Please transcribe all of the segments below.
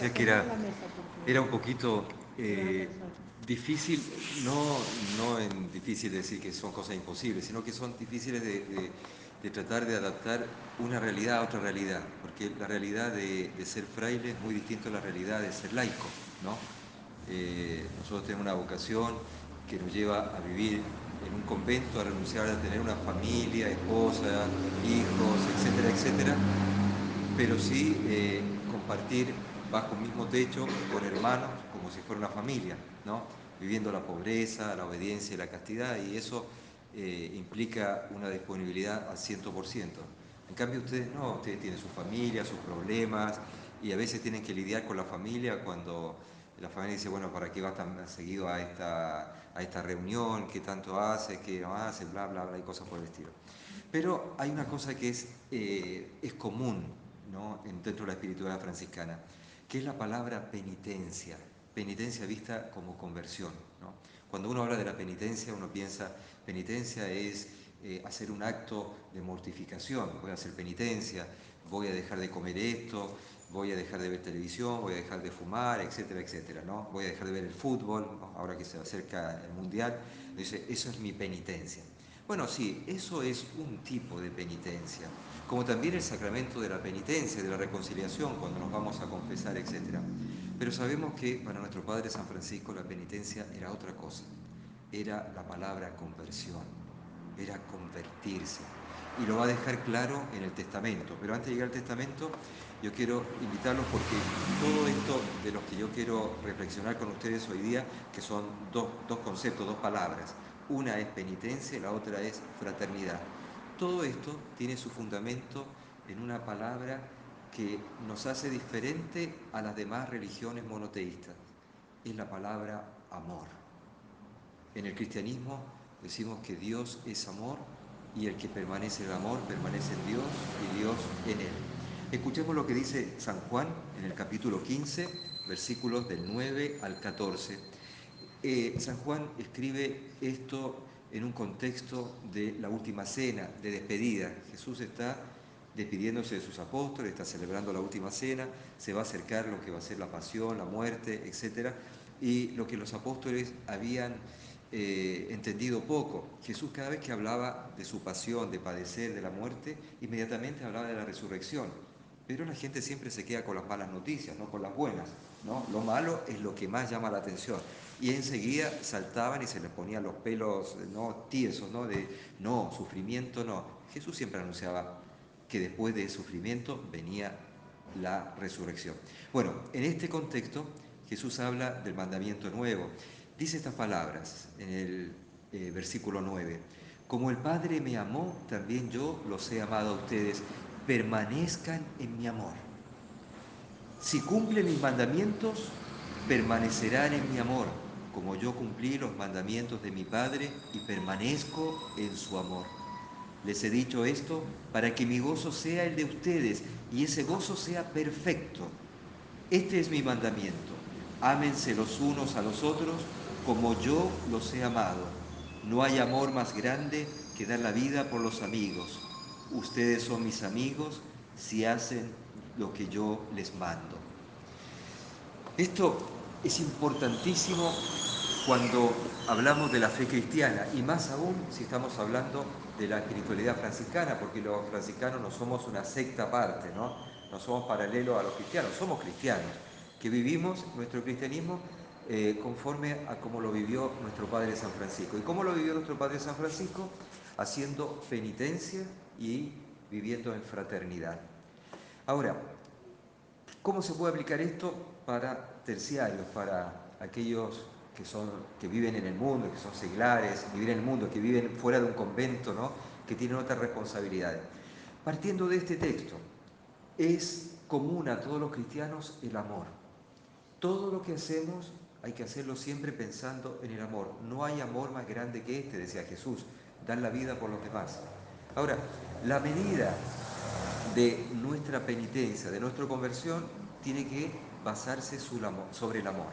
decía que era un poquito difícil, no en difícil decir que son cosas imposibles, sino que son difíciles de tratar de adaptar una realidad a otra realidad, porque la realidad de ser fraile es muy distinta a la realidad de ser laico, ¿no? Nosotros tenemos una vocación que nos lleva a vivir en un convento, a renunciar a tener una familia, esposa, hijos, etcétera, etcétera, pero sí compartir bajo un mismo techo con hermanos como si fuera una familia, ¿no? Viviendo la pobreza, la obediencia y la castidad, y eso implica una disponibilidad al 100%. En cambio ustedes no, ustedes tienen su familia, sus problemas, y a veces tienen que lidiar con la familia cuando la familia dice, bueno, ¿para qué vas tan seguido a esta reunión? ¿Qué tanto hace? ¿Qué no hace? Bla, bla, bla, y cosas por el estilo. Pero hay una cosa que es común, ¿no? Dentro de la espiritualidad franciscana, que es la palabra penitencia, penitencia vista como conversión, ¿no? Cuando uno habla de la penitencia, uno piensa, penitencia es hacer un acto de mortificación, voy a hacer penitencia, voy a dejar de comer esto, voy a dejar de ver televisión, voy a dejar de fumar, etcétera, etcétera, ¿no? Voy a dejar de ver el fútbol, ¿no? Ahora que se acerca el mundial, dice, eso es mi penitencia. Bueno, sí, eso es un tipo de penitencia, como también el sacramento de la penitencia, de la reconciliación, cuando nos vamos a confesar, etc. Pero sabemos que para nuestro Padre San Francisco la penitencia era otra cosa, era la palabra conversión, era convertirse. Y lo va a dejar claro en el testamento. Pero antes de llegar al testamento, yo quiero invitarlos porque todo esto de los que yo quiero reflexionar con ustedes hoy día, que son dos conceptos, dos palabras, una es penitencia y la otra es fraternidad. Todo esto tiene su fundamento en una palabra que nos hace diferente a las demás religiones monoteístas. Es la palabra amor. En el cristianismo decimos que Dios es amor y el que permanece en el amor permanece en Dios y Dios en él. Escuchemos lo que dice San Juan en el capítulo 15, versículos del 9 al 14. San Juan escribe esto en un contexto de la última cena, de despedida. Jesús está despidiéndose de sus apóstoles, está celebrando la última cena, se va a acercar lo que va a ser la pasión, la muerte, etc. Y lo que los apóstoles habían entendido poco. Jesús cada vez que hablaba de su pasión, de padecer, de la muerte, inmediatamente hablaba de la resurrección. Pero la gente siempre se queda con las malas noticias, no con las buenas, ¿no? Lo malo es lo que más llama la atención. Y enseguida saltaban y se les ponían los pelos, ¿no? Tiesos, ¿no? De no, sufrimiento no. Jesús siempre anunciaba que después del sufrimiento venía la resurrección. Bueno, en este contexto Jesús habla del mandamiento nuevo. Dice estas palabras en el versículo 9. Como el Padre me amó, también yo los he amado a ustedes. Permanezcan en mi amor. Si cumplen mis mandamientos, permanecerán en mi amor, como yo cumplí los mandamientos de mi Padre y permanezco en su amor. Les he dicho esto para que mi gozo sea el de ustedes y ese gozo sea perfecto. Este es mi mandamiento. Ámense los unos a los otros como yo los he amado. No hay amor más grande que dar la vida por los amigos. Ustedes son mis amigos si hacen lo que yo les mando. Esto es importantísimo cuando hablamos de la fe cristiana y más aún si estamos hablando de la espiritualidad franciscana, porque los franciscanos no somos una secta aparte, ¿no? No somos paralelos a los cristianos, somos cristianos, que vivimos nuestro cristianismo conforme a cómo lo vivió nuestro Padre San Francisco. ¿Y cómo lo vivió nuestro Padre San Francisco? Haciendo penitencia y viviendo en fraternidad. Ahora, ¿cómo se puede aplicar esto para terciarios, para aquellos que viven en el mundo, que son seglares, vivir en el mundo, que viven fuera de un convento, ¿no? Que tienen otras responsabilidades? Partiendo de este texto, es común a todos los cristianos el amor. Todo lo que hacemos hay que hacerlo siempre pensando en el amor. No hay amor más grande que este, decía Jesús, dar la vida por los demás. Ahora, la medida de nuestra penitencia, de nuestra conversión, tiene que basarse sobre el amor,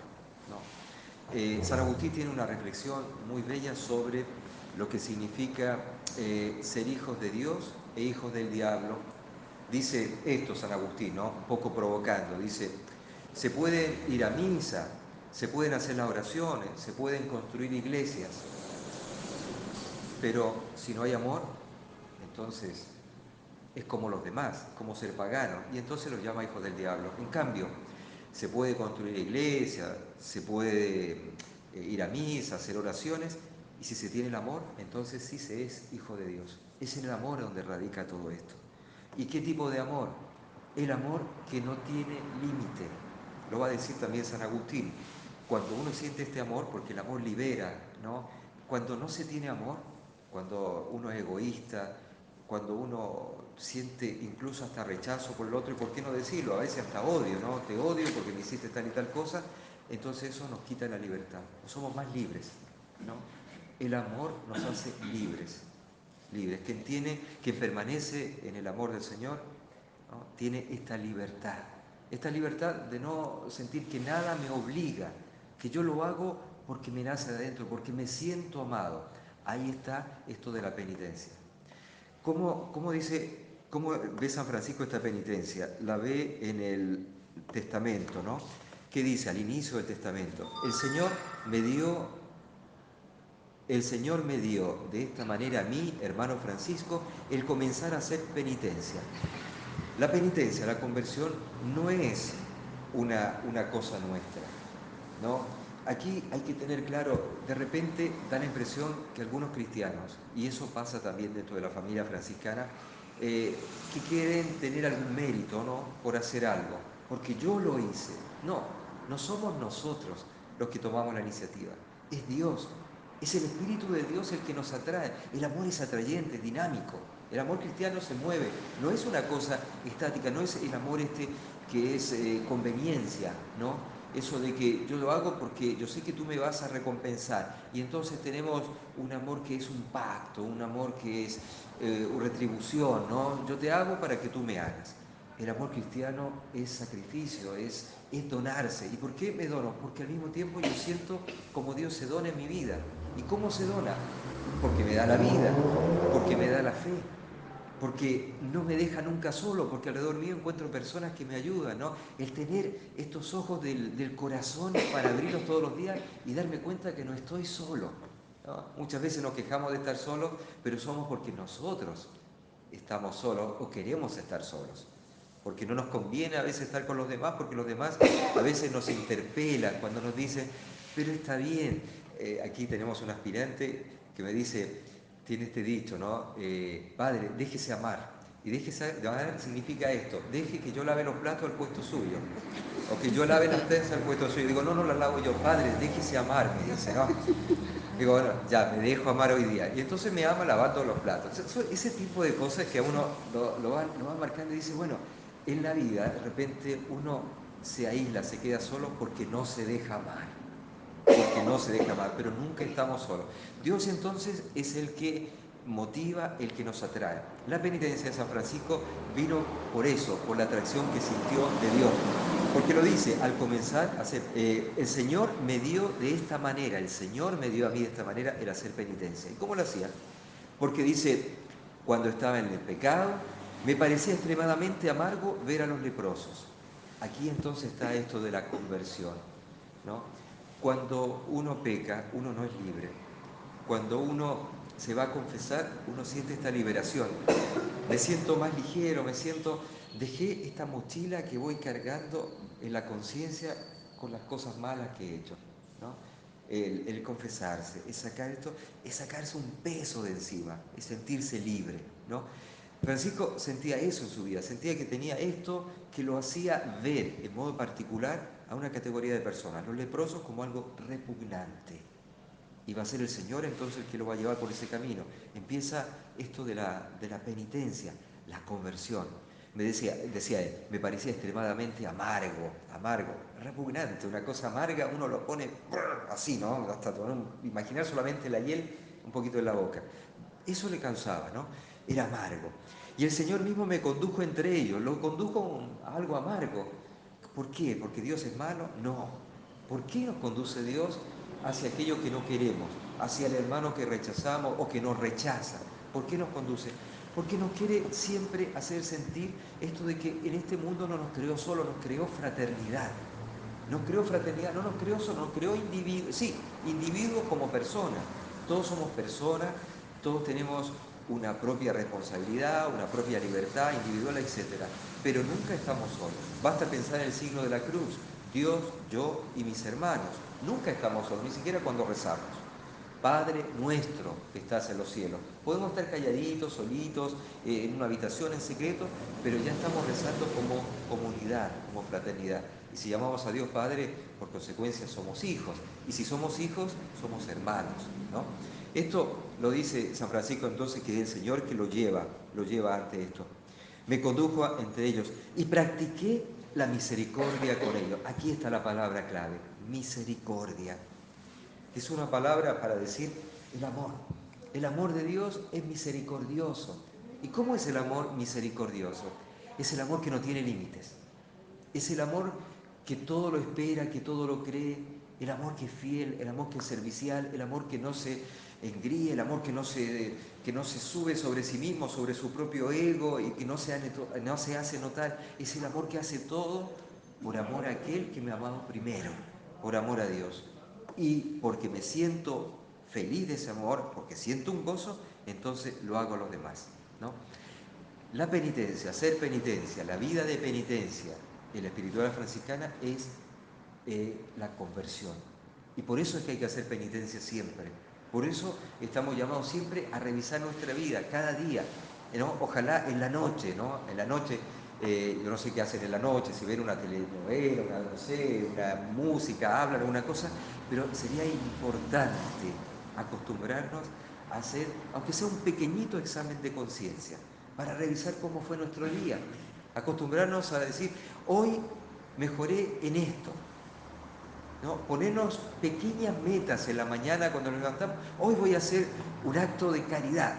¿no? San Agustín tiene una reflexión muy bella sobre lo que significa ser hijos de Dios e hijos del diablo. Dice esto San Agustín, ¿no? Un poco provocando, dice, se pueden ir a misa, se pueden hacer las oraciones, se pueden construir iglesias, pero si no hay amor, entonces es como los demás, como ser pagano, y entonces los llama hijos del diablo. En cambio, se puede construir iglesias, se puede ir a misa, hacer oraciones, y si se tiene el amor, entonces sí se es hijo de Dios. Es en el amor donde radica todo esto. ¿Y qué tipo de amor? El amor que no tiene límite. Lo va a decir también San Agustín. Cuando uno siente este amor, porque el amor libera, ¿no? Cuando no se tiene amor, cuando uno es egoísta, cuando uno siente incluso hasta rechazo por el otro, y por qué no decirlo, a veces hasta odio, ¿no? Te odio porque me hiciste tal y tal cosa, entonces eso nos quita la libertad, somos más libres, ¿no? El amor nos hace libres, libres. Quien permanece en el amor del Señor, ¿no? Tiene esta libertad de no sentir que nada me obliga, que yo lo hago porque me nace de adentro, porque me siento amado. Ahí está esto de la penitencia. ¿Cómo ve San Francisco esta penitencia? La ve en el testamento, ¿no? ¿Qué dice al inicio del testamento? El Señor me dio de esta manera a mí, hermano Francisco, el comenzar a hacer penitencia. La penitencia, la conversión, no es una cosa nuestra, ¿no? Aquí hay que tener claro, de repente da la impresión que algunos cristianos, y eso pasa también dentro de la familia franciscana, que quieren tener algún mérito, ¿no? Por hacer algo, porque yo lo hice. No, no somos nosotros los que tomamos la iniciativa, es Dios, es el Espíritu de Dios el que nos atrae. El amor es atrayente, es dinámico. El amor cristiano se mueve, no es una cosa estática, no es el amor este que es conveniencia, ¿no? Eso de que yo lo hago porque yo sé que tú me vas a recompensar. Y entonces tenemos un amor que es un pacto, un amor que es retribución, ¿no? Yo te hago para que tú me hagas. El amor cristiano es sacrificio, es donarse. ¿Y por qué me dono? Porque al mismo tiempo yo siento como Dios se dona en mi vida. ¿Y cómo se dona? Porque me da la vida, porque me da la fe, porque no me deja nunca solo, porque alrededor mío encuentro personas que me ayudan, ¿no? El tener estos ojos del corazón para abrirlos todos los días y darme cuenta que no estoy solo, ¿no? Muchas veces nos quejamos de estar solos, pero somos porque nosotros estamos solos o queremos estar solos. Porque no nos conviene a veces estar con los demás, porque los demás a veces nos interpelan cuando nos dicen, pero está bien. Aquí tenemos un aspirante que me dice, tiene este dicho, ¿no? Padre, déjese amar. Y déjese amar significa esto, deje que yo lave los platos al puesto suyo, o que yo lave las tazas al puesto suyo. Digo, no, no las lavo yo, Padre, déjese amar, me dice, ¿no? Digo, bueno, ya, me dejo amar hoy día. Y entonces me ama lavando los platos. Ese tipo de cosas que a uno lo va marcando y dice, bueno, en la vida de repente uno se aísla, se queda solo porque no se deja amar. Porque no se deja amar, pero nunca estamos solos. Dios entonces es el que motiva, el que nos atrae. La penitencia de San Francisco vino por eso, por la atracción que sintió de Dios. Porque lo dice, al comenzar, el Señor me dio de esta manera, el Señor me dio a mí de esta manera el hacer penitencia. ¿Y cómo lo hacía? Porque dice, cuando estaba en el pecado, me parecía extremadamente amargo ver a los leprosos. Aquí entonces está esto de la conversión, ¿no? Cuando uno peca, uno no es libre. Cuando uno se va a confesar, uno siente esta liberación. Me siento más ligero, dejé esta mochila que voy cargando en la conciencia con las cosas malas que he hecho, ¿no? El confesarse, es sacarse un peso de encima, es sentirse libre, ¿no? Francisco sentía eso en su vida, sentía que tenía esto que lo hacía ver en modo particular a una categoría de personas, los leprosos como algo repugnante. Y va a ser el Señor entonces el que lo va a llevar por ese camino. Empieza esto de la penitencia, la conversión. Decía él, me parecía extremadamente amargo, repugnante, una cosa amarga, uno lo pone así, ¿no? Hasta imaginar solamente la hiel un poquito en la boca. Eso le causaba, ¿no? Era amargo. Y el Señor mismo me condujo entre ellos, lo condujo a algo amargo. ¿Por qué? ¿Porque Dios es malo? No. ¿Por qué nos conduce Dios hacia aquello que no queremos, hacia el hermano que rechazamos o que nos rechaza? ¿Por qué nos conduce? Porque nos quiere siempre hacer sentir esto de que en este mundo no nos creó solo, nos creó fraternidad. No creó fraternidad, no nos creó eso, nos creó individuos, sí, individuos como personas. Todos somos personas, todos tenemos una propia responsabilidad, una propia libertad individual, etcétera. Pero nunca estamos solos. Basta pensar en el signo de la cruz. Dios, yo y mis hermanos. Nunca estamos solos, ni siquiera cuando rezamos. Padre nuestro que estás en los cielos. Podemos estar calladitos, solitos, en una habitación en secreto, pero ya estamos rezando como comunidad, como fraternidad. Y si llamamos a Dios Padre, por consecuencia somos hijos. Y si somos hijos, somos hermanos, ¿no? Esto lo dice San Francisco entonces, que es el Señor que lo lleva ante esto. Me condujo entre ellos y practiqué la misericordia con ellos. Aquí está la palabra clave, misericordia. Es una palabra para decir el amor. El amor de Dios es misericordioso. ¿Y cómo es el amor misericordioso? Es el amor que no tiene límites. Es el amor que todo lo espera, que todo lo cree, el amor que es fiel, el amor que es servicial, el amor que no se engríe, el amor que no se sube sobre sí mismo, sobre su propio ego y que no se hace notar. Es el amor que hace todo por amor a aquel que me ha amado primero, por amor a Dios. Y porque me siento feliz de ese amor, porque siento un gozo, entonces lo hago a los demás, ¿no? La penitencia, hacer penitencia, la vida de penitencia en la espiritualidad franciscana es la conversión. Y por eso es que hay que hacer penitencia siempre. Por eso estamos llamados siempre a revisar nuestra vida, cada día, ¿no? Ojalá en la noche, ¿no? En la noche, yo no sé qué hacen en la noche, si ven una telenovela, no sé, una música, hablan alguna cosa, pero sería importante acostumbrarnos a hacer, aunque sea un pequeñito examen de conciencia, para revisar cómo fue nuestro día. Acostumbrarnos a decir, hoy mejoré en esto, ¿no? Ponernos pequeñas metas en la mañana cuando nos levantamos. Hoy voy a hacer un acto de caridad,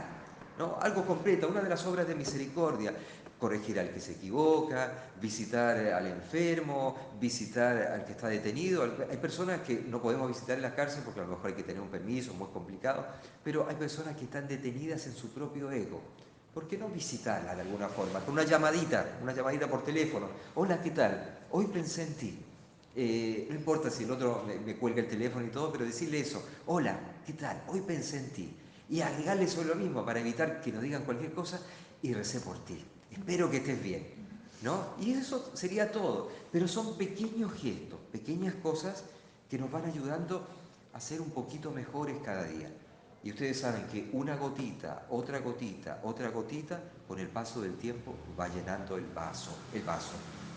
¿no? Algo completo, una de las obras de misericordia. Corregir al que se equivoca, visitar al enfermo, visitar al que está detenido. Hay personas que no podemos visitar en la cárcel porque a lo mejor hay que tener un permiso, muy complicado, pero hay personas que están detenidas en su propio ego. ¿Por qué no visitarla de alguna forma? Con una llamadita por teléfono. Hola, ¿qué tal? Hoy pensé en ti. No importa si el otro me cuelga el teléfono y todo, pero decirle eso, hola, ¿qué tal? Hoy pensé en ti. Y agregarle eso lo mismo para evitar que nos digan cualquier cosa y recé por ti. Espero que estés bien, ¿no? Y eso sería todo. Pero son pequeños gestos, pequeñas cosas que nos van ayudando a ser un poquito mejores cada día. Y ustedes saben que una gotita, otra gotita, con el paso del tiempo va llenando el vaso.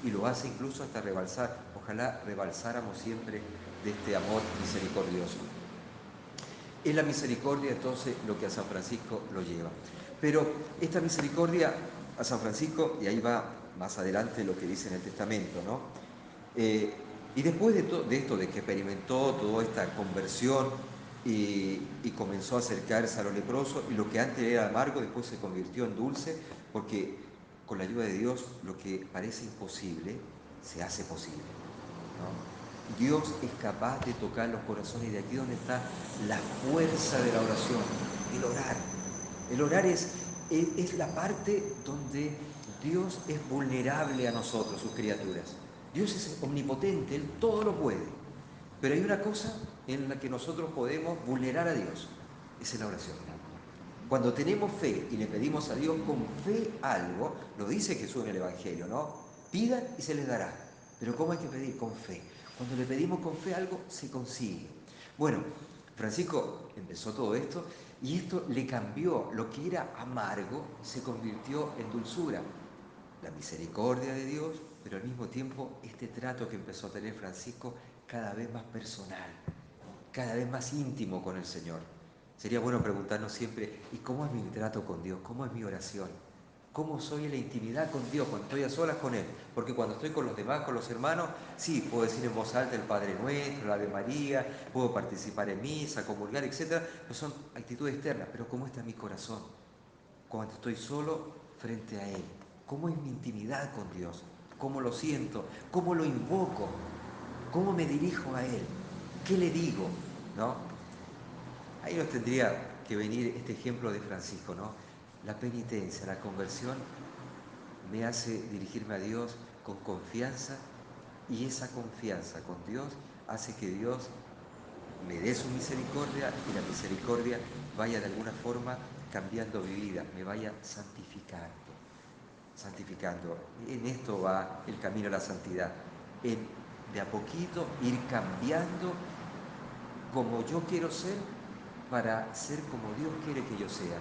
Y lo hace incluso hasta rebalsar. Ojalá rebalsáramos siempre de este amor misericordioso. Es la misericordia entonces lo que a San Francisco lo lleva. Pero esta misericordia a San Francisco, y ahí va más adelante lo que dice en el testamento, ¿no? Y después de esto, de que experimentó toda esta conversión y comenzó a acercarse a los leprosos, y lo que antes era amargo después se convirtió en dulce, porque con la ayuda de Dios lo que parece imposible se hace posible, ¿no? Dios es capaz de tocar los corazones y de aquí donde está la fuerza de la oración, el orar. El orar es la parte donde Dios es vulnerable a nosotros, sus criaturas. Dios es omnipotente, Él todo lo puede. Pero hay una cosa en la que nosotros podemos vulnerar a Dios, es en la oración. Cuando tenemos fe y le pedimos a Dios con fe algo, lo dice Jesús en el Evangelio, ¿no? Pidan y se les dará. Pero ¿cómo hay que pedir? Con fe. Cuando le pedimos con fe algo, se consigue. Bueno, Francisco empezó todo esto y esto le cambió. Lo que era amargo se convirtió en dulzura. La misericordia de Dios, pero al mismo tiempo este trato que empezó a tener Francisco cada vez más personal, cada vez más íntimo con el Señor. Sería bueno preguntarnos siempre, ¿y cómo es mi trato con Dios? ¿Cómo es mi oración? ¿Cómo soy en la intimidad con Dios cuando estoy a solas con Él? Porque cuando estoy con los demás, con los hermanos, sí, puedo decir en voz alta el Padre Nuestro, la Ave María, puedo participar en misa, comulgar, etc. No son actitudes externas, pero ¿cómo está mi corazón? Cuando estoy solo frente a Él. ¿Cómo es mi intimidad con Dios? ¿Cómo lo siento? ¿Cómo lo invoco? ¿Cómo me dirijo a Él? ¿Qué le digo? ¿No? Ahí nos tendría que venir este ejemplo de Francisco, ¿no? La penitencia, la conversión me hace dirigirme a Dios con confianza Y esa confianza con Dios hace que Dios me dé su misericordia y la misericordia vaya de alguna forma cambiando mi vida, me vaya santificando, santificando. En esto va el camino a la santidad, en de a poquito ir cambiando como yo quiero ser para ser como Dios quiere que yo sea.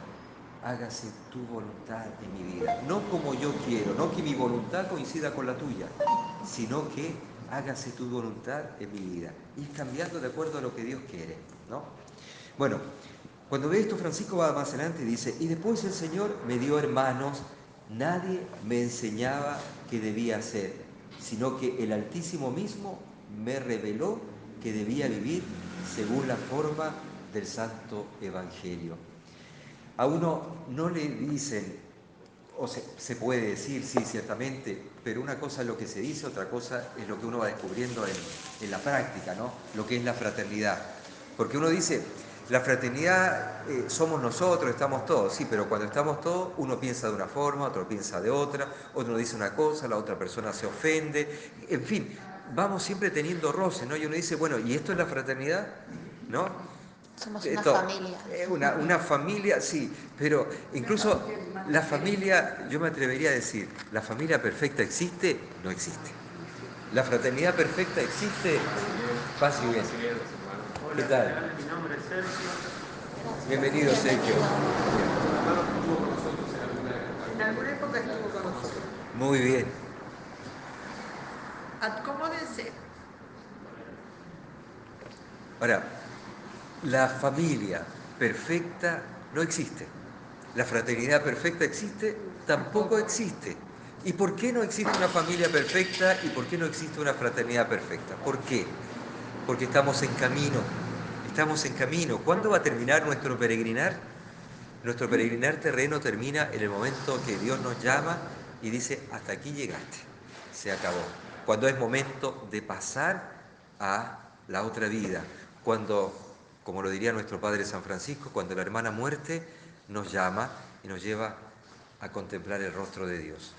Hágase tu voluntad en mi vida, no como yo quiero, no que mi voluntad coincida con la tuya, sino que hágase tu voluntad en mi vida. Ir cambiando de acuerdo a lo que Dios quiere, ¿no? Bueno, cuando ve esto, Francisco va más adelante y dice, y después el Señor me dio hermanos, nadie me enseñaba qué debía hacer, sino que el Altísimo mismo me reveló que debía vivir según la forma del Santo Evangelio. A uno no le dicen, o se puede decir, sí, ciertamente, pero una cosa es lo que se dice, otra cosa es lo que uno va descubriendo en la práctica, ¿no? Lo que es la fraternidad. Porque uno dice, la fraternidad somos nosotros, estamos todos, sí, pero cuando estamos todos, uno piensa de una forma, otro piensa de otra, otro dice una cosa, la otra persona se ofende, en fin, vamos siempre teniendo roces, ¿no? Y uno dice, bueno, ¿y esto es la fraternidad? ¿No? Somos una Esto, familia. una familia, sí, pero incluso la familia, yo me atrevería a decir, ¿la familia perfecta existe? No existe. ¿La fraternidad perfecta existe? Paz y bien. ¿Qué tal? Mi nombre es Sergio. Bienvenido, Sergio. En alguna época estuvo con nosotros. Muy bien. Acomódense. Ahora, la familia perfecta no existe. La fraternidad perfecta existe, tampoco existe. ¿Y por qué no existe una familia perfecta y por qué no existe una fraternidad perfecta? ¿Por qué? Porque estamos en camino. Estamos en camino. ¿Cuándo va a terminar nuestro peregrinar? Nuestro peregrinar terreno termina en el momento que Dios nos llama y dice, hasta aquí llegaste, se acabó. Cuando es momento de pasar a la otra vida, cuando, como lo diría nuestro Padre San Francisco, cuando la hermana muerte nos llama y nos lleva a contemplar el rostro de Dios.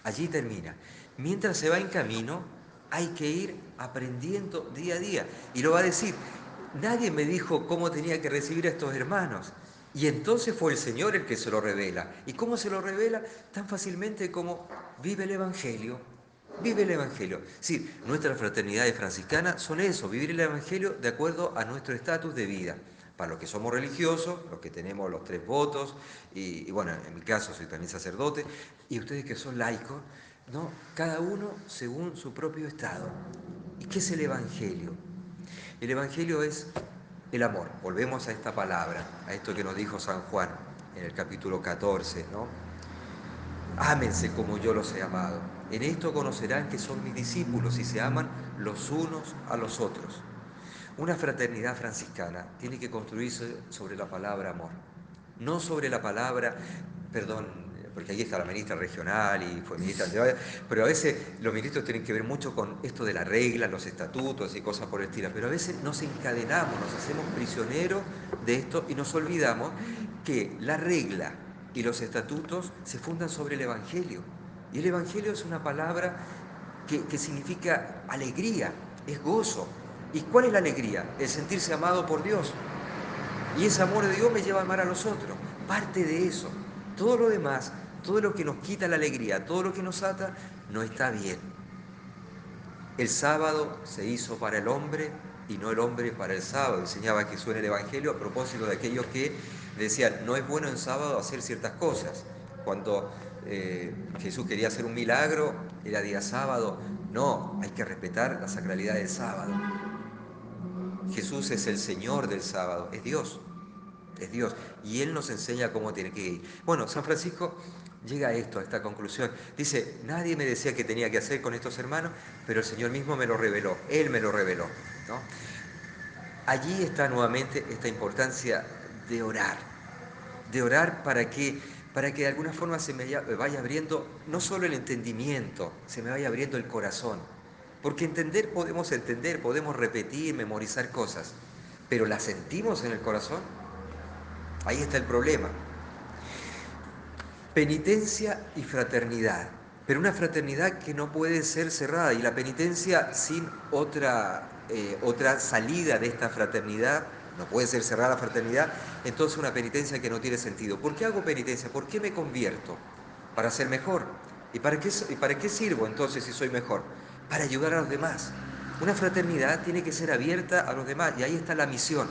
Allí termina. Mientras se va en camino, hay que ir aprendiendo día a día. Y lo va a decir, nadie me dijo cómo tenía que recibir a estos hermanos. Y entonces fue el Señor el que se lo revela. ¿Y cómo se lo revela? Tan fácilmente como vive el Evangelio. Vive el Evangelio. Sí, nuestras fraternidades franciscanas son eso, vivir el Evangelio de acuerdo a nuestro estatus de vida. Para los que somos religiosos, los que tenemos los 3 votos, y bueno, en mi caso soy también sacerdote, y ustedes que son laicos, ¿no? Cada uno según su propio estado. ¿Y qué es el Evangelio? El Evangelio es el amor. Volvemos a esta palabra, a esto que nos dijo San Juan en el capítulo 14, ¿no? Ámense como yo los he amado. En esto conocerán que son mis discípulos y se aman los unos a los otros. Una fraternidad franciscana tiene que construirse sobre la palabra amor, no sobre la palabra, perdón, porque ahí está la ministra regional y fue ministra anterior, pero a veces los ministros tienen que ver mucho con esto de las reglas, los estatutos y cosas por el estilo, pero a veces nos encadenamos, nos hacemos prisioneros de esto y nos olvidamos que la regla y los estatutos se fundan sobre el Evangelio. Y el Evangelio es una palabra que significa alegría, es gozo. ¿Y cuál es la alegría? El sentirse amado por Dios. Y ese amor de Dios me lleva a amar a los otros. Parte de eso. Todo lo demás, todo lo que nos quita la alegría, todo lo que nos ata, no está bien. El sábado se hizo para el hombre y no el hombre para el sábado. Enseñaba Jesús en el Evangelio a propósito de aquellos que decían, no es bueno en sábado hacer ciertas cosas. Cuando Jesús quería hacer un milagro, era día sábado. No, hay que respetar la sacralidad del sábado. Jesús es el Señor del sábado, es Dios. Es Dios, y Él nos enseña cómo tiene que ir. Bueno, San Francisco llega a esto, a esta conclusión. Dice, nadie me decía qué tenía que hacer con estos hermanos, pero el Señor mismo me lo reveló, Él me lo reveló, ¿no? Allí está nuevamente esta importancia de orar para que de alguna forma se me vaya abriendo no solo el entendimiento, se me vaya abriendo el corazón. Porque entender, podemos repetir, memorizar cosas, pero ¿las sentimos en el corazón? Ahí está el problema. Penitencia y fraternidad. pero una fraternidad que no puede ser cerrada, y la penitencia sin otra salida de esta fraternidad, no puede ser cerrada la fraternidad, entonces una penitencia que no tiene sentido. ¿Por qué hago penitencia? ¿Por qué me convierto? Para ser mejor. ¿Y para qué sirvo entonces si soy mejor? Para ayudar a los demás. Una fraternidad tiene que ser abierta a los demás, y ahí está la misión.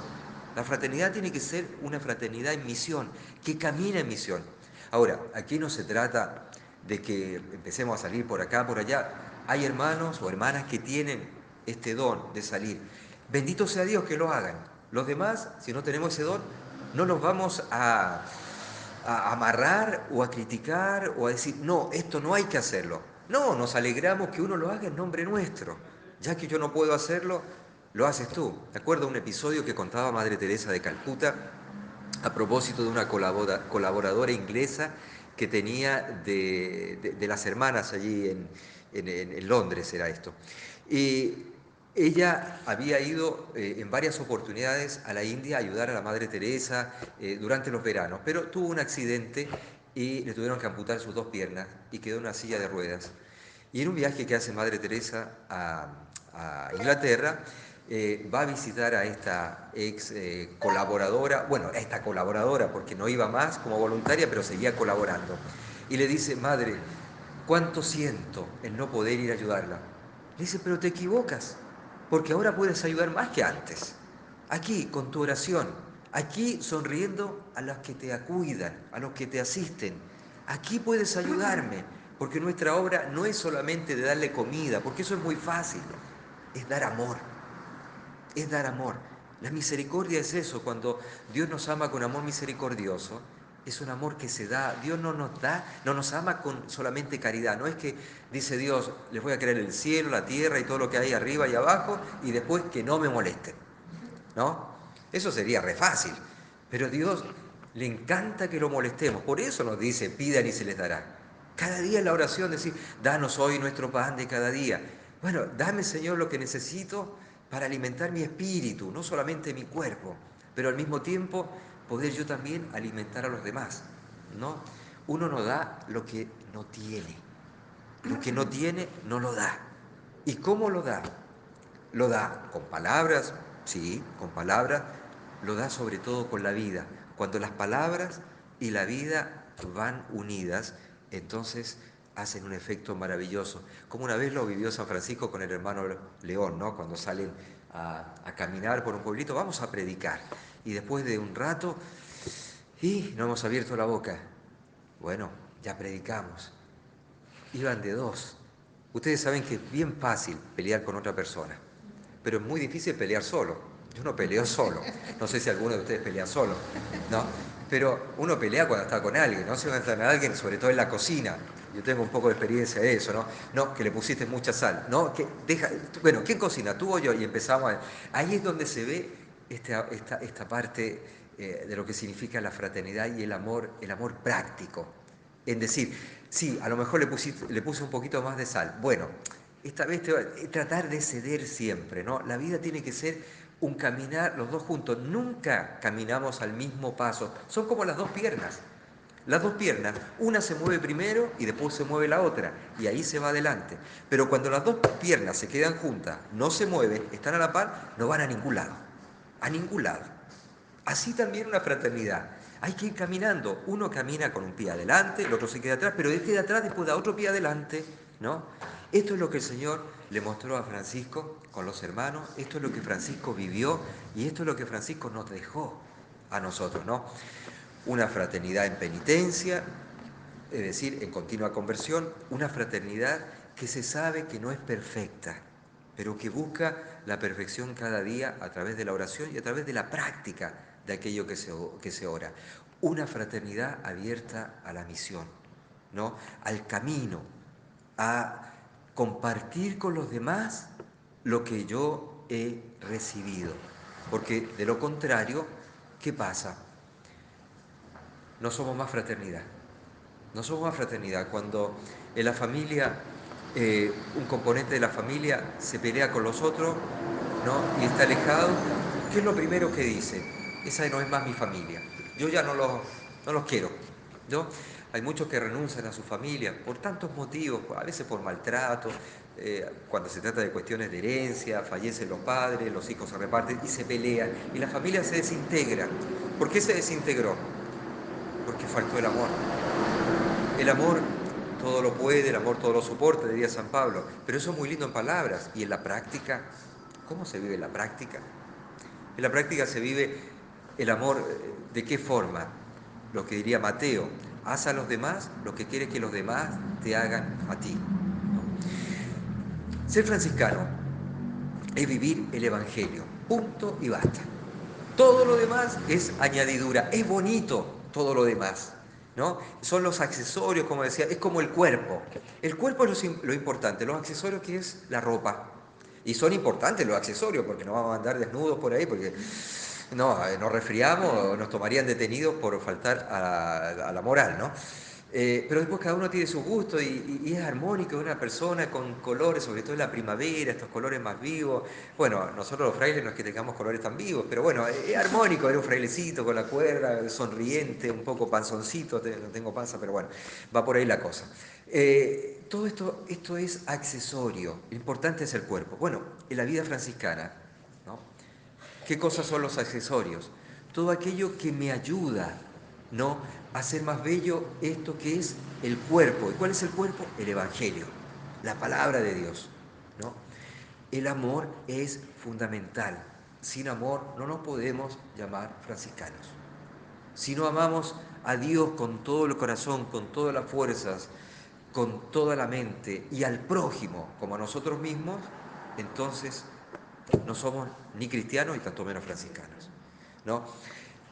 La fraternidad tiene que ser una fraternidad en misión, que camina en misión. Ahora, aquí no se trata de que empecemos a salir por acá, por allá. Hay hermanos o hermanas que tienen este don de salir. Bendito sea Dios que lo hagan. Los demás, si no tenemos ese don, no nos vamos a amarrar o a criticar o a decir, no, esto no hay que hacerlo. No, nos alegramos que uno lo haga en nombre nuestro. Ya que yo no puedo hacerlo, lo haces tú. ¿Te acuerdas un episodio que contaba Madre Teresa de Calcuta a propósito de una colaboradora inglesa que tenía de las hermanas allí en Londres, era esto? Y ella había ido en varias oportunidades a la India a ayudar a la Madre Teresa durante los veranos, pero tuvo un accidente y le tuvieron que amputar sus dos piernas y quedó en una silla de ruedas. Y en un viaje que hace Madre Teresa a Inglaterra, va a visitar a esta ex colaboradora, bueno, a esta colaboradora porque no iba más como voluntaria, pero seguía colaborando. Y le dice, madre, cuánto siento el no poder ir a ayudarla. Le dice, pero te equivocas, porque ahora puedes ayudar más que antes. Aquí, con tu oración, aquí sonriendo a los que te cuidan, a los que te asisten. Aquí puedes ayudarme, porque nuestra obra no es solamente de darle comida, porque eso es muy fácil, es dar amor, es dar amor. La misericordia es eso, cuando Dios nos ama con amor misericordioso, es un amor que se da. Dios no nos da, no nos ama con solamente caridad. No es que dice Dios, les voy a crear el cielo, la tierra y todo lo que hay arriba y abajo, y después que no me molesten, ¿no? Eso sería re fácil. Pero a Dios le encanta que lo molestemos. Por eso nos dice, pidan y se les dará. Cada día en la oración decir, danos hoy nuestro pan de cada día. Bueno, dame, Señor, lo que necesito para alimentar mi espíritu, no solamente mi cuerpo, pero al mismo tiempo poder yo también alimentar a los demás, ¿no? Uno no da lo que no tiene. Lo que no tiene, no lo da. ¿Y cómo lo da? Lo da con palabras, sí, con palabras, lo da sobre todo con la vida. Cuando las palabras y la vida van unidas, entonces hacen un efecto maravilloso. Como una vez lo vivió San Francisco con el hermano León, ¿no? Cuando salen a caminar por un pueblito, vamos a predicar. Y después de un rato, y no hemos abierto la boca. Bueno, ya predicamos. Iban de dos. Ustedes saben que es bien fácil pelear con otra persona, pero es muy difícil pelear solo. Yo no peleo solo. No sé si alguno de ustedes pelea solo, ¿no? Pero uno pelea cuando está con alguien, ¿no? Si uno está con alguien, sobre todo en la cocina. Yo tengo un poco de experiencia de eso, ¿no? No, que le pusiste mucha sal, ¿no? Bueno, ¿quién cocina? ¿Tú o yo? Y empezamos a... Ahí es donde se ve esta parte de lo que significa la fraternidad y el amor práctico. En decir, sí, a lo mejor le puse un poquito más de sal. Bueno, esta vez tratar de ceder siempre, ¿no? La vida tiene que ser un caminar los dos juntos. Nunca caminamos al mismo paso. Son como las dos piernas. Las dos piernas, una se mueve primero y después se mueve la otra, y ahí se va adelante. Pero cuando las dos piernas se quedan juntas, no se mueven, están a la par, no van a ningún lado. A ningún lado. Así también una fraternidad. Hay que ir caminando. Uno camina con un pie adelante, el otro se queda atrás, pero este de atrás después da otro pie adelante, ¿no? Esto es lo que el Señor le mostró a Francisco con los hermanos, esto es lo que Francisco vivió y esto es lo que Francisco nos dejó a nosotros, ¿no? Una fraternidad en penitencia, es decir, en continua conversión, una fraternidad que se sabe que no es perfecta, pero que busca la perfección cada día a través de la oración y a través de la práctica de aquello que se ora. Una fraternidad abierta a la misión, ¿no? Al camino, a compartir con los demás lo que yo he recibido. Porque de lo contrario, ¿qué pasa? No somos más fraternidad. No somos más fraternidad. Cuando en la familia, un componente de la familia se pelea con los otros, ¿no? Y está alejado, ¿qué es lo primero que dice? Esa no es más mi familia. Yo ya no los quiero, ¿no? Hay muchos que renuncian a su familia por tantos motivos, a veces por maltrato, cuando se trata de cuestiones de herencia, fallecen los padres, los hijos se reparten y se pelean y la familia se desintegra. ¿Por qué se desintegró? Porque faltó el amor. El amor todo lo puede, el amor todo lo soporta, diría San Pablo, pero eso es muy lindo en palabras y en la práctica. ¿Cómo se vive en la práctica? En la práctica se vive el amor, ¿de qué forma? Lo que diría Mateo, haz a los demás lo que quieres que los demás te hagan a ti. ¿No? Ser franciscano es vivir el Evangelio, punto y basta. Todo lo demás es añadidura, es bonito todo lo demás, ¿no? Son los accesorios, como decía, es como el cuerpo. El cuerpo es lo importante, los accesorios que es la ropa. Y son importantes los accesorios, porque no vamos a andar desnudos por ahí, porque no, nos resfriamos o nos tomarían detenidos por faltar a la moral, ¿no? Pero después cada uno tiene su gusto y es armónico una persona con colores, sobre todo en la primavera, estos colores más vivos. Bueno, nosotros los frailes no es que tengamos colores tan vivos, pero bueno, es armónico, era un frailecito con la cuerda, sonriente, un poco panzoncito, no tengo panza, pero bueno, va por ahí la cosa. Todo esto es accesorio, lo importante es el cuerpo. Bueno, en la vida franciscana, ¿no? ¿Qué cosas son los accesorios? Todo aquello que me ayuda, ¿no?, a hacer más bello esto que es el cuerpo. ¿Y cuál es el cuerpo? El Evangelio, la palabra de Dios, ¿no? El amor es fundamental. Sin amor no nos podemos llamar franciscanos. Si no amamos a Dios con todo el corazón, con todas las fuerzas, con toda la mente y al prójimo como a nosotros mismos, entonces no somos ni cristianos y tanto menos franciscanos, ¿no?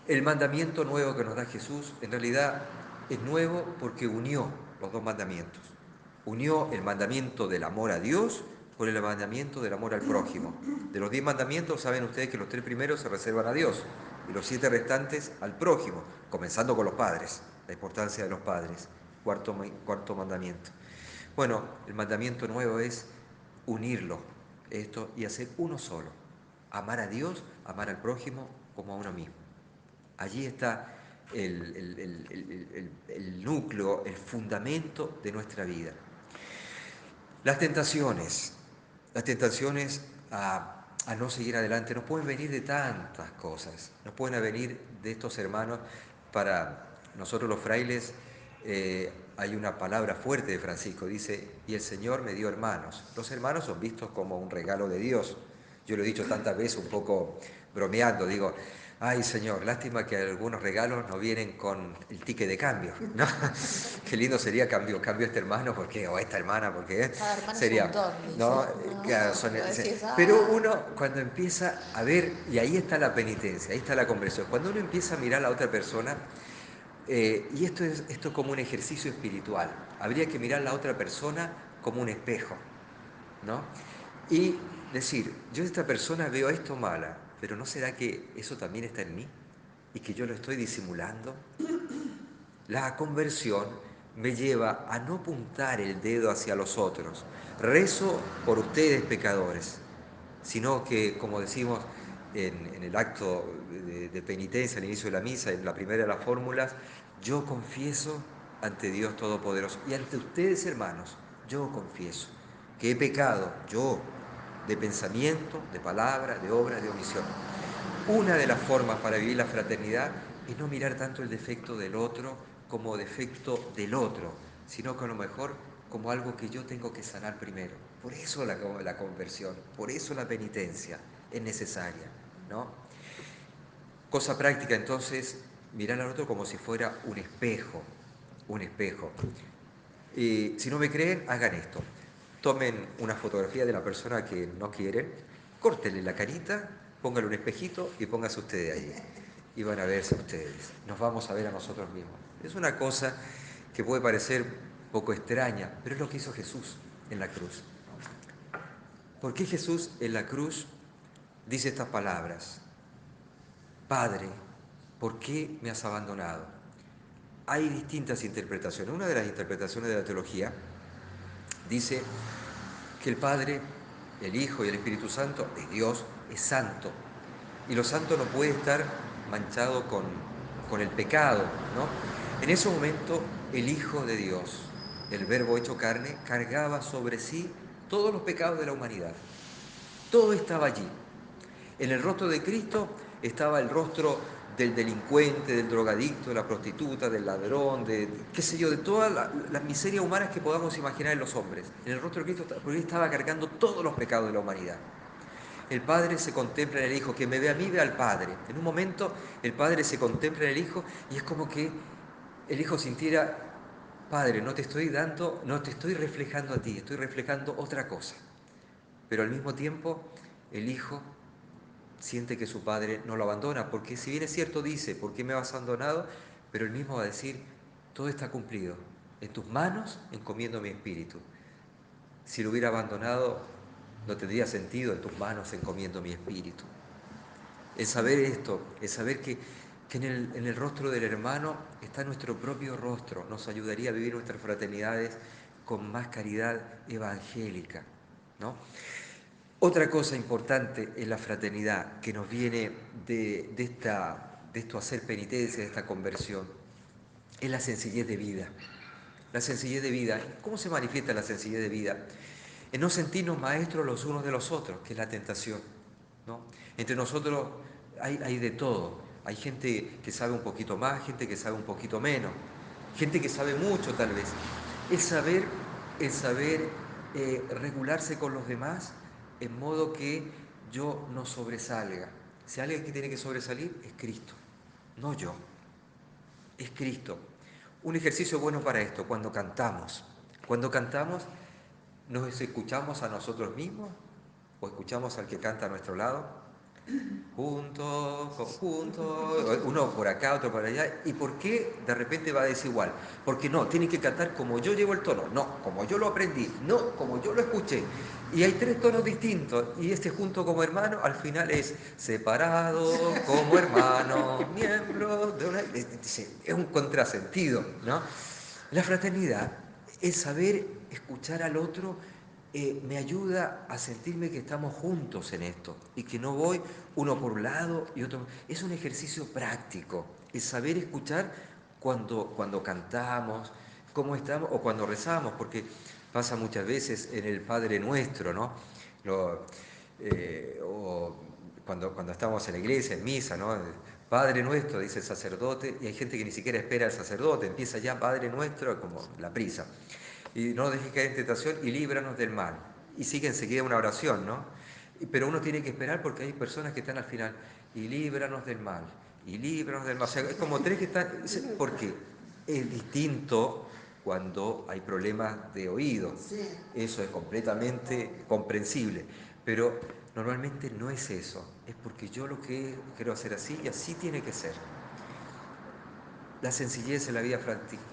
El mandamiento nuevo que nos da Jesús en realidad es nuevo porque unió los dos mandamientos. Unió el mandamiento del amor a Dios con el mandamiento del amor al prójimo. De los 10 mandamientos saben ustedes que los 3 primeros se reservan a Dios y los 7 restantes al prójimo, comenzando con los padres, la importancia de los padres, cuarto mandamiento. Bueno, el mandamiento nuevo es unirlo, esto, y hacer uno solo. Amar a Dios, amar al prójimo como a uno mismo. Allí está el núcleo, el fundamento de nuestra vida. Las tentaciones a no seguir adelante, nos pueden venir de tantas cosas, nos pueden venir de estos hermanos. Para nosotros los frailes hay una palabra fuerte de Francisco, dice, y el Señor me dio hermanos. Los hermanos son vistos como un regalo de Dios. Yo lo he dicho tantas veces un poco bromeando, digo, ay Señor, lástima que algunos regalos no vienen con el ticket de cambio, ¿no? Qué lindo sería cambio este hermano, porque o esta hermana, porque Cada hermano sería, es un don, ¿no? dice. Claro, pero uno cuando empieza a ver, y ahí está la penitencia, ahí está la conversión, cuando uno empieza a mirar a la otra persona, y esto es como un ejercicio espiritual, habría que mirar a la otra persona como un espejo, ¿no? Y decir, yo de esta persona veo esto mala, pero ¿no será que eso también está en mí? Y que yo lo estoy disimulando. La conversión me lleva a no apuntar el dedo hacia los otros. Rezo por ustedes pecadores, sino que, como decimos en el acto de penitencia al inicio de la misa, en la primera de las fórmulas, yo confieso ante Dios Todopoderoso y ante ustedes, hermanos, yo confieso que he pecado, yo, de pensamiento, de palabra, de obra, de omisión. Una de las formas para vivir la fraternidad es no mirar tanto el defecto del otro como defecto del otro, sino que a lo mejor como algo que yo tengo que sanar primero. Por eso la conversión, por eso la penitencia es necesaria, ¿no? Cosa práctica entonces, mirar al otro como si fuera un espejo, un espejo. Si no me creen, hagan esto. Tomen una fotografía de la persona que no quieren, córtenle la carita, pónganle un espejito y pónganse ustedes ahí. Y van a verse ustedes. Nos vamos a ver a nosotros mismos. Es una cosa que puede parecer poco extraña, pero es lo que hizo Jesús en la cruz. ¿Por qué Jesús en la cruz dice estas palabras? Padre, ¿por qué me has abandonado? Hay distintas interpretaciones. Una de las interpretaciones de la teología dice que el Padre, el Hijo y el Espíritu Santo, de Dios, es santo. Y lo santo no puede estar manchado con el pecado, ¿no? En ese momento el Hijo de Dios, el Verbo hecho carne, cargaba sobre sí todos los pecados de la humanidad. Todo estaba allí. En el rostro de Cristo estaba el rostro del delincuente, del drogadicto, de la prostituta, del ladrón, de qué sé yo, de todas las miserias humanas que podamos imaginar en los hombres. En el rostro de Cristo, porque Él estaba cargando todos los pecados de la humanidad. El Padre se contempla en el Hijo, que me ve a mí, ve al Padre. En un momento el Padre se contempla en el Hijo y es como que el Hijo sintiera, Padre, no te estoy dando, no te estoy reflejando a ti, estoy reflejando otra cosa. Pero al mismo tiempo el Hijo siente que su Padre no lo abandona, porque si bien es cierto dice, ¿por qué me has abandonado? Pero él mismo va a decir, todo está cumplido, en tus manos encomiendo mi espíritu. Si lo hubiera abandonado, no tendría sentido, en tus manos encomiendo mi espíritu. El saber esto, el saber que en el rostro del hermano está nuestro propio rostro, nos ayudaría a vivir nuestras fraternidades con más caridad evangélica, ¿no? Otra cosa importante en la fraternidad que nos viene de esto hacer penitencia, de esta conversión, es la sencillez de vida. La sencillez de vida. ¿Cómo se manifiesta la sencillez de vida? En no sentirnos maestros los unos de los otros, que es la tentación, ¿no? Entre nosotros hay de todo. Hay gente que sabe un poquito más, gente que sabe un poquito menos, gente que sabe mucho tal vez. El saber, el saber regularse con los demás en modo que yo no sobresalga. Si alguien que tiene que sobresalir es Cristo, no yo, es Cristo. Un ejercicio bueno para esto, cuando cantamos. Cuando cantamos, ¿nos escuchamos a nosotros mismos o escuchamos al que canta a nuestro lado? Juntos, conjuntos, uno por acá, otro por allá. ¿Y por qué de repente va a desigual? Porque no, tienen que cantar como yo llevo el tono, no, como yo lo aprendí, no, como yo lo escuché. Y hay tres tonos distintos, y este junto como hermano al final es separado como hermano, miembro de una... Es un contrasentido, ¿no? La fraternidad es saber escuchar al otro, me ayuda a sentirme que estamos juntos en esto y que no voy uno por un lado y otro. Es un ejercicio práctico, el saber escuchar cuando cantamos, cómo estamos o cuando rezamos, porque pasa muchas veces en el Padre Nuestro, ¿no? O cuando estamos en la iglesia, en misa, ¿no? Padre nuestro, dice el sacerdote, y hay gente que ni siquiera espera al sacerdote, empieza ya Padre nuestro, como la prisa. Y no dejes caer en tentación y líbranos del mal. Y sigue enseguida una oración, ¿no? Pero uno tiene que esperar porque hay personas que están al final, y líbranos del mal, y líbranos del mal. O sea, es como tres que están, porque es distinto cuando hay problemas de oído. Eso es completamente comprensible. Pero normalmente no es eso, es porque yo lo que quiero hacer así y así tiene que ser. La sencillez en la vida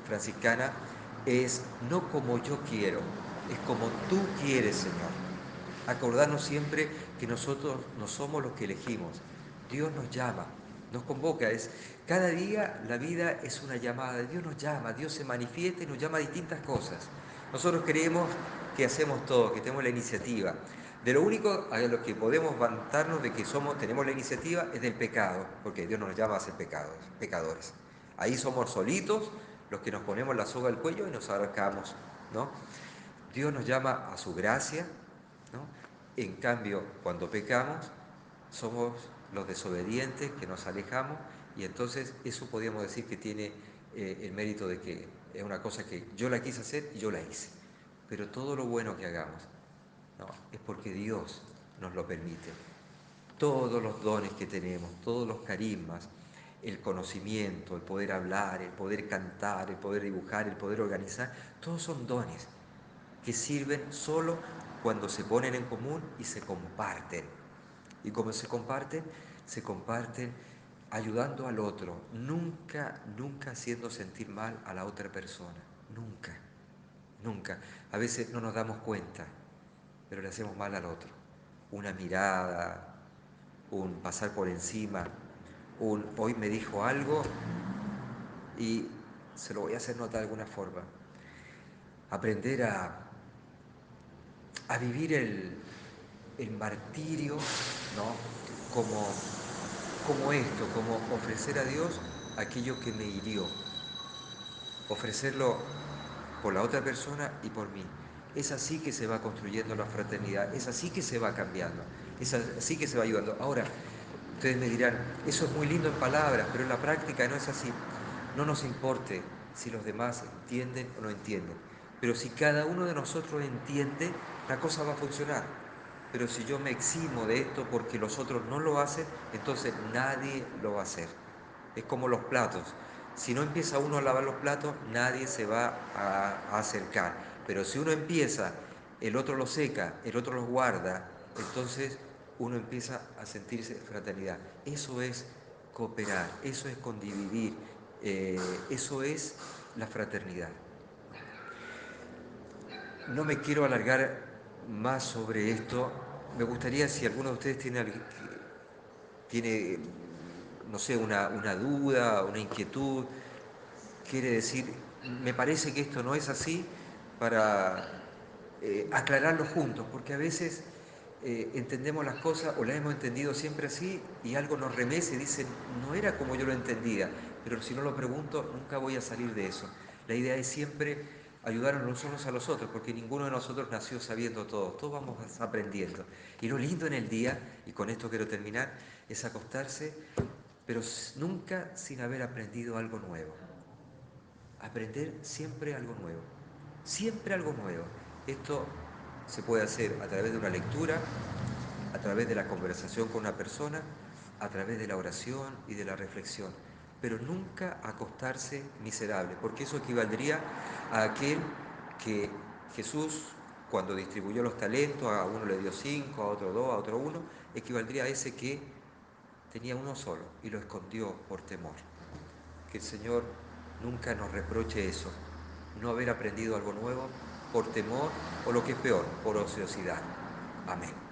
franciscana es no como yo quiero, es como tú quieres, Señor. Acordarnos siempre que nosotros no somos los que elegimos. Dios nos llama, nos convoca. Cada día la vida es una llamada. Dios nos llama, Dios se manifiesta y nos llama a distintas cosas. Nosotros creemos que hacemos todo, que tenemos la iniciativa. De lo único a lo que podemos vantarnos de que tenemos la iniciativa es del pecado, porque Dios nos llama a ser pecadores. Ahí somos solitos los que nos ponemos la soga al cuello y nos abarcamos, ¿no? Dios nos llama a su gracia, ¿no? En cambio, cuando pecamos, somos los desobedientes que nos alejamos y entonces eso podríamos decir que tiene el mérito de que es una cosa que yo la quise hacer y yo la hice. Pero todo lo bueno que hagamos, ¿no? Es porque Dios nos lo permite. Todos los dones que tenemos, todos los carismas, el conocimiento, el poder hablar, el poder cantar, el poder dibujar, el poder organizar, todos son dones que sirven solo cuando se ponen en común y se comparten. Y como se comparten ayudando al otro, nunca, nunca haciendo sentir mal a la otra persona, nunca, nunca. A veces no nos damos cuenta, pero le hacemos mal al otro. Una mirada, un pasar por encima, un hoy me dijo algo y se lo voy a hacer notar de alguna forma. Aprender a vivir el martirio, ¿no? Como esto, como ofrecer a Dios aquello que me hirió. ofrecerlo por la otra persona y por mí. Es así que se va construyendo la fraternidad, es así que se va cambiando, es así que se va ayudando. Ahora, ustedes me dirán, eso es muy lindo en palabras, pero en la práctica no es así. No nos importe si los demás entienden o no entienden, pero si cada uno de nosotros entiende, la cosa va a funcionar. Pero si yo me eximo de esto porque los otros no lo hacen, entonces nadie lo va a hacer. Es como los platos. Si no empieza uno a lavar los platos, nadie se va a acercar. Pero si uno empieza, el otro los seca, el otro los guarda, entonces uno empieza a sentirse fraternidad. Eso es cooperar, eso es condividir, eso es la fraternidad. No me quiero alargar más sobre esto. Me gustaría si alguno de ustedes tiene no sé, una duda, una inquietud, quiere decir, me parece que esto no es así, para aclararlo juntos, porque a veces entendemos las cosas o las hemos entendido siempre así y algo nos remece y dice, no era como yo lo entendía, pero si no lo pregunto nunca voy a salir de eso. La idea es siempre ayudarnos los unos a los otros, porque ninguno de nosotros nació sabiendo todo, todos vamos aprendiendo. Y lo lindo en el día, y con esto quiero terminar, es acostarse, pero nunca sin haber aprendido algo nuevo. Aprender siempre algo nuevo, siempre algo nuevo. Esto se puede hacer a través de una lectura, a través de la conversación con una persona, a través de la oración y de la reflexión, pero nunca acostarse miserable, porque eso equivaldría a aquel que Jesús, cuando distribuyó los talentos, a uno le dio 5, a otro 2, a otro 1, equivaldría a ese que tenía uno solo y lo escondió por temor. Que el Señor nunca nos reproche eso, no haber aprendido algo nuevo por temor o lo que es peor, por ociosidad. Amén.